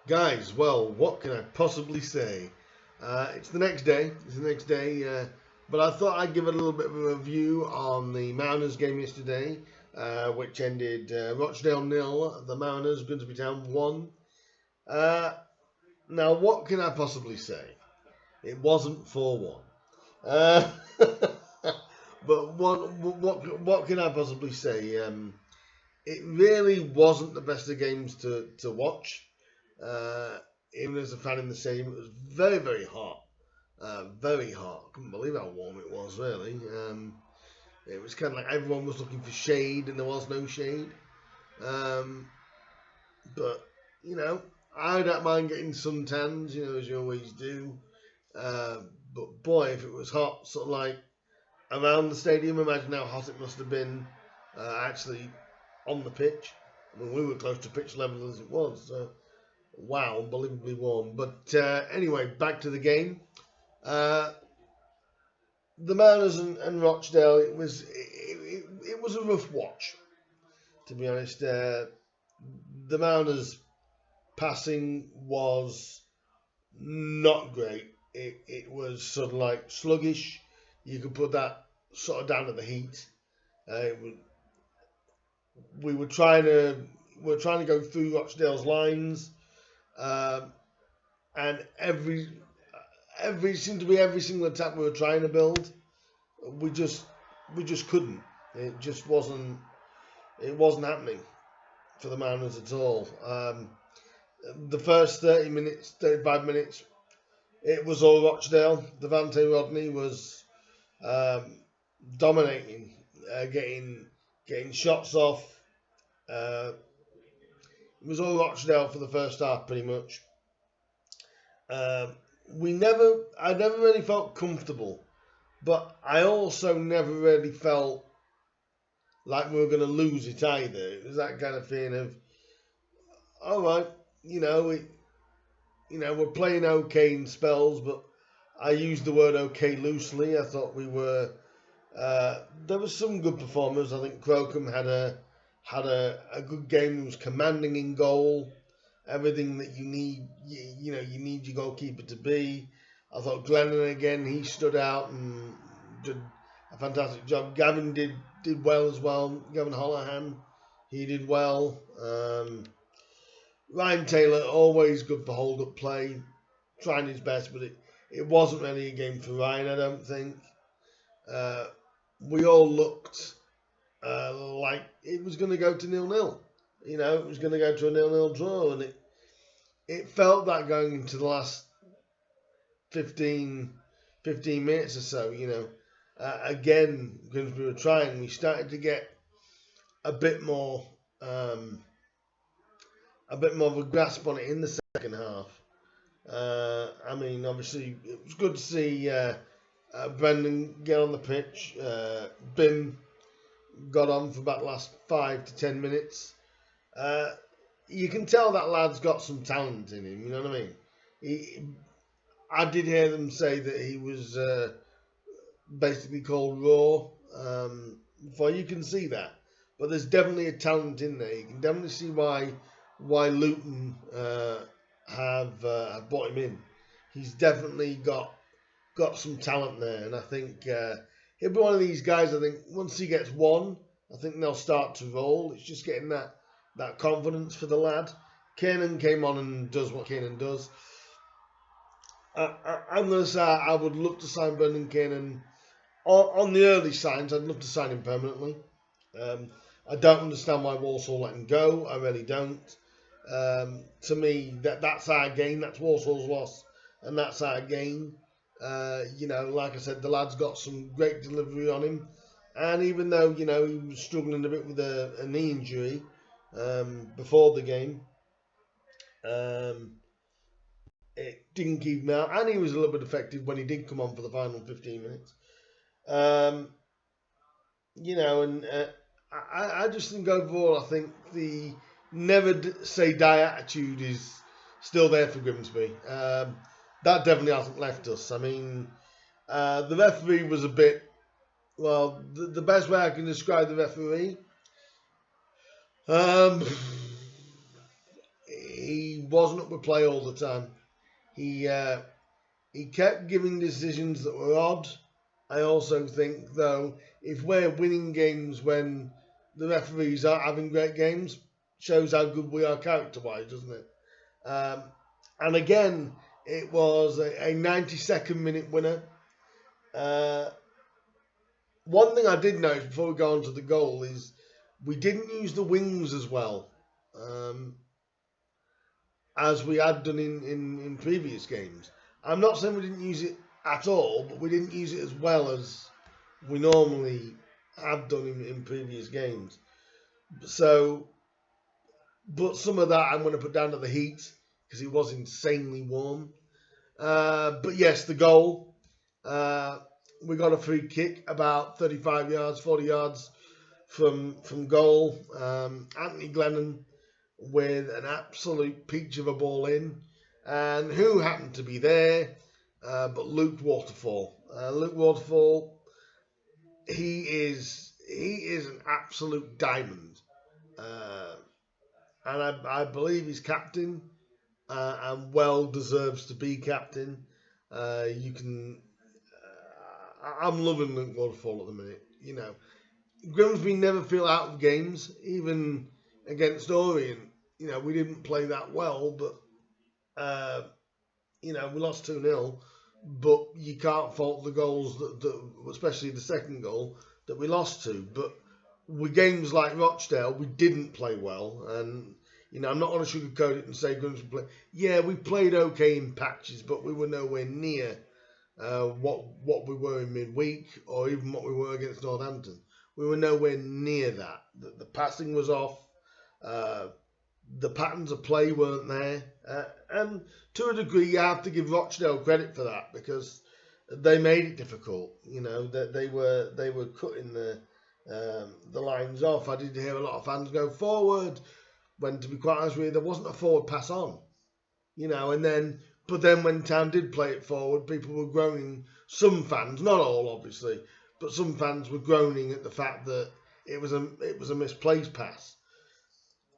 Guys, well, what can I possibly say? It's the next day. But I thought I'd give a little bit of a review on the Mariners game yesterday, which ended Rochdale nil, the Mariners, Grimsby Town 1. Uh, Now, what can I possibly say? It wasn't 4-1. Uh, but what can I possibly say? It really wasn't the best of games to watch. Uh, Even as a fan in the stadium, it was very, very hot. Very hot. Couldn't believe how warm it was, really. It was kind of like everyone was looking for shade and there was no shade. Um, but, you know, I don't mind getting suntans, as you always do. But boy, if it was hot, sort of like around the stadium, imagine how hot it must have been actually on the pitch. I mean, we were close to pitch level as it was. So wow, unbelievably warm. But anyway, back to the game. Uh, the Mariners and Rochdale, it was a rough watch, to be honest. The Mariners' passing was not great. It was sort of like sluggish. You could put that sort of down to the heat. We were trying to go through Rochdale's lines, um, and every seemed to be every single attack we were trying to build, we just couldn't. It wasn't happening for the Mariners at all. The first 30 minutes, 35 minutes, it was all Rochdale. Devante Rodney was dominating, getting shots off. It was all Rochdale for the first half, pretty much. I never really felt comfortable, but I also never really felt like we were going to lose it either. It was that kind of feeling of, all right, we're playing okay in spells, but I used the word okay loosely. I thought we were. There was some good performers. I think Crocombe had a good game. He was commanding in goal. Everything that you need, you need your goalkeeper to be. I thought Glennon again, he stood out and did a fantastic job. Gavin did well as well. Gavin Holohan, he did well. Ryan Taylor, always good for hold-up play, trying his best, but it wasn't really a game for Ryan, I don't think. We all looked like it was going to go to 0-0. It was going to go to a 0-0 draw, and it felt that going into the last 15 minutes or so. Again, Grimsby were trying. We started to get a bit more of a grasp on it in the second half. Obviously, it was good to see Brendan get on the pitch. Bim got on for about the last 5 to 10 minutes. You can tell that lad's got some talent in him, you know what I mean? I did hear them say that he was basically called raw. For you can see that, but there's definitely a talent in there. You can definitely see why Luton have brought him in. He's definitely got some talent there, and I think he'll be one of these guys. I think once he gets one, I think they'll start to roll. It's just getting that confidence for the lad. Kiernan came on and does what Kiernan does. I'm going to say I would love to sign Brendan Kiernan. On the early signs, I'd love to sign him permanently. I don't understand why Walsall let him go. I really don't. To me, that's our gain. That's Walsall's loss, and that's our gain. Like I said, the lad's got some great delivery on him. And even though, he was struggling a bit with a knee injury before the game, it didn't keep him out. And he was a little bit affected when he did come on for the final 15 minutes. I just think overall, I think the never say die attitude is still there for Grimsby. That definitely hasn't left us. I mean, the referee was a bit, well, the best way I can describe the referee, he wasn't up with play all the time. He kept giving decisions that were odd. I also think, though, if we're winning games when the referees aren't having great games, shows how good we are character-wise, doesn't it? And again, it was a 92nd minute winner. One thing I did notice before we go on to the goal is we didn't use the wings as well as we had done in previous games. I'm not saying we didn't use it at all, but we didn't use it as well as we normally have done in previous games. So, but some of that I'm going to put down to the heat because it was insanely warm. But yes, the goal. We got a free kick about 35 yards, 40 yards from goal. Anthony Glennon with an absolute peach of a ball in. And who happened to be there but Luke Waterfall. Luke Waterfall, he is an absolute diamond. And I believe he's captain and well deserves to be captain. I'm loving Luke Waterfall at the minute. You know, Grimsby never feel out of games, even against Orient. You know, we didn't play that well, but you know, we lost 2-0. But you can't fault the goals that especially the second goal that we lost to. But with games like Rochdale, we didn't play well, and you know, I'm not going to sugarcoat it and say Grimsby played. Yeah, we played okay in patches, but we were nowhere near what we were in midweek, or even what we were against Northampton. We were nowhere near that. The passing was off. The patterns of play weren't there, and to a degree, you have to give Rochdale credit for that because they made it difficult. You know, that they were cutting the lines off. I did hear a lot of fans go forward when, to be quite honest with you, there wasn't a forward pass on. You know, but then when Town did play it forward, people were groaning. Some fans, not all obviously, but some fans were groaning at the fact that it was a misplaced pass.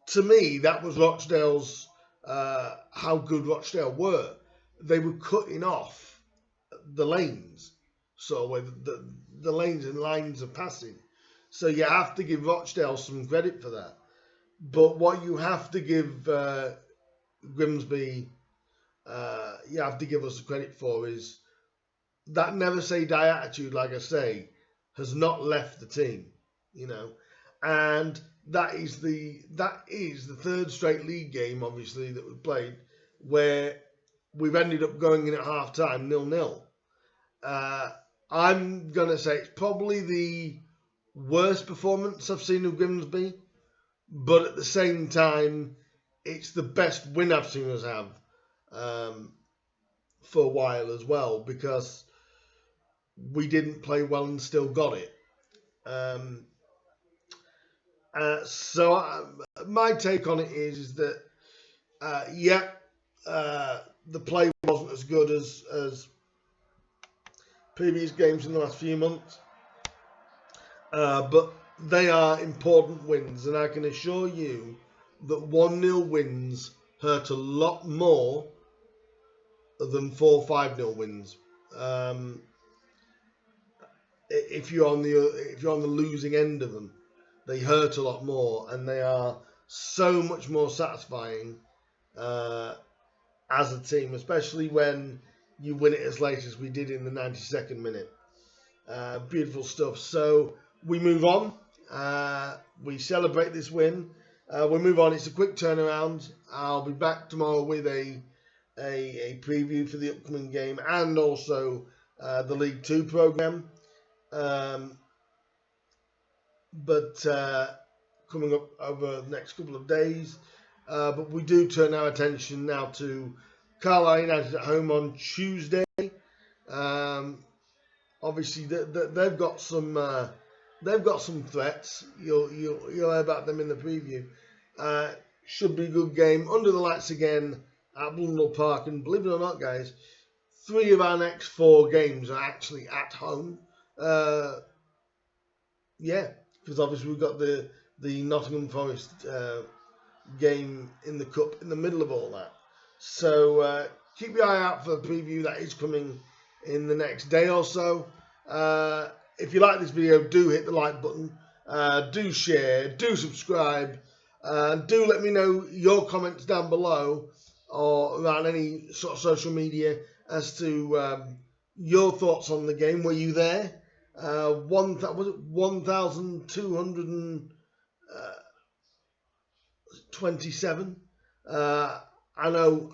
To me, that was Rochdale's how good Rochdale were. They were cutting off the lanes, so with the lanes and lines of passing. So you have to give Rochdale some credit for that. But what you have to give Grimsby, you have to give us the credit for is that never say die attitude, like I say, has not left the team. You know, and that is the third straight league game, obviously, that we've played where we've ended up going in at half time 0-0. I'm gonna say it's probably the worst performance I've seen of Grimsby, but at the same time, it's the best win I've seen us have for a while as well, because we didn't play well and still got it. So my take on it is that, the play wasn't as good as previous games in the last few months, but they are important wins, and I can assure you that 1-0 wins hurt a lot more than 4-5-0 wins. If you're on the losing end of them, they hurt a lot more, and they are so much more satisfying as a team, especially when you win it as late as we did in the 92nd minute. Beautiful stuff. So we move on. We celebrate this win. We move on. It's a quick turnaround. I'll be back tomorrow with a preview for the upcoming game and also the League 2 programme. But coming up over the next couple of days. But we do turn our attention now to Carlisle United at home on Tuesday. Obviously, they've got some threats. You'll hear about them in the preview. Should be a good game under the lights again at Blundell Park. And believe it or not, guys, 3 of our next 4 games are actually at home. Because obviously we've got the Nottingham Forest game in the cup in the middle of all that. So keep your eye out for the preview that is coming in the next day or so. If you like this video, do hit the like button, do share, do subscribe, do let me know your comments down below or around any sort of social media as to your thoughts on the game. Were you there? Was it 1,227? I know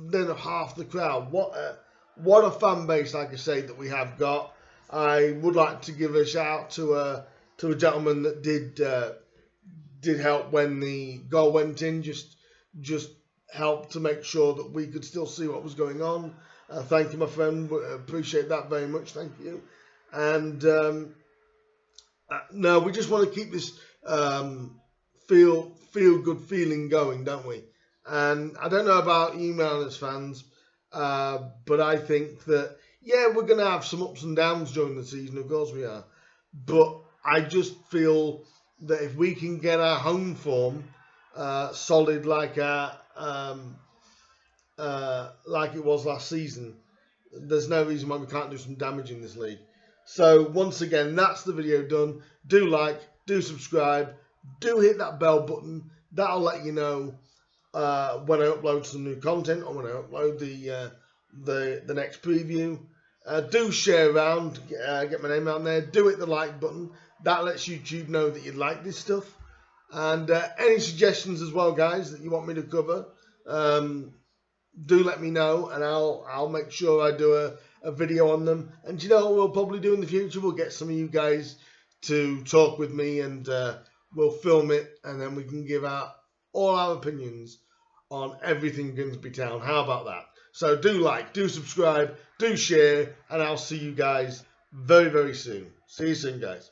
then half the crowd. What a fan base, like I say, that we have got. I would like to give a shout out to a gentleman that did help when the goal went in. Just helped to make sure that we could still see what was going on. Thank you, my friend. Appreciate that very much. Thank you. And no, we just want to keep this feel good feeling going, don't we? And I don't know about emailing fans, but I think that, yeah, we're going to have some ups and downs during the season. Of course we are. But I just feel that if we can get our home form solid like it was last season, there's no reason why we can't do some damage in this league. So once again, that's the video done. Do like, do subscribe, do hit that bell button. That'll let you know when I upload some new content or when I upload the next preview. Do share around, get my name out there. Do hit the like button. That lets YouTube know that you like this stuff. And any suggestions as well, guys, that you want me to cover, do let me know, and I'll make sure I do a video on them. And you know what we'll probably do in the future? We'll get some of you guys to talk with me, and we'll film it, and then we can give out all our opinions on everything Grimsby Town. How about that? So do like, do subscribe, do share, and I'll see you guys very, very soon. See you soon, guys.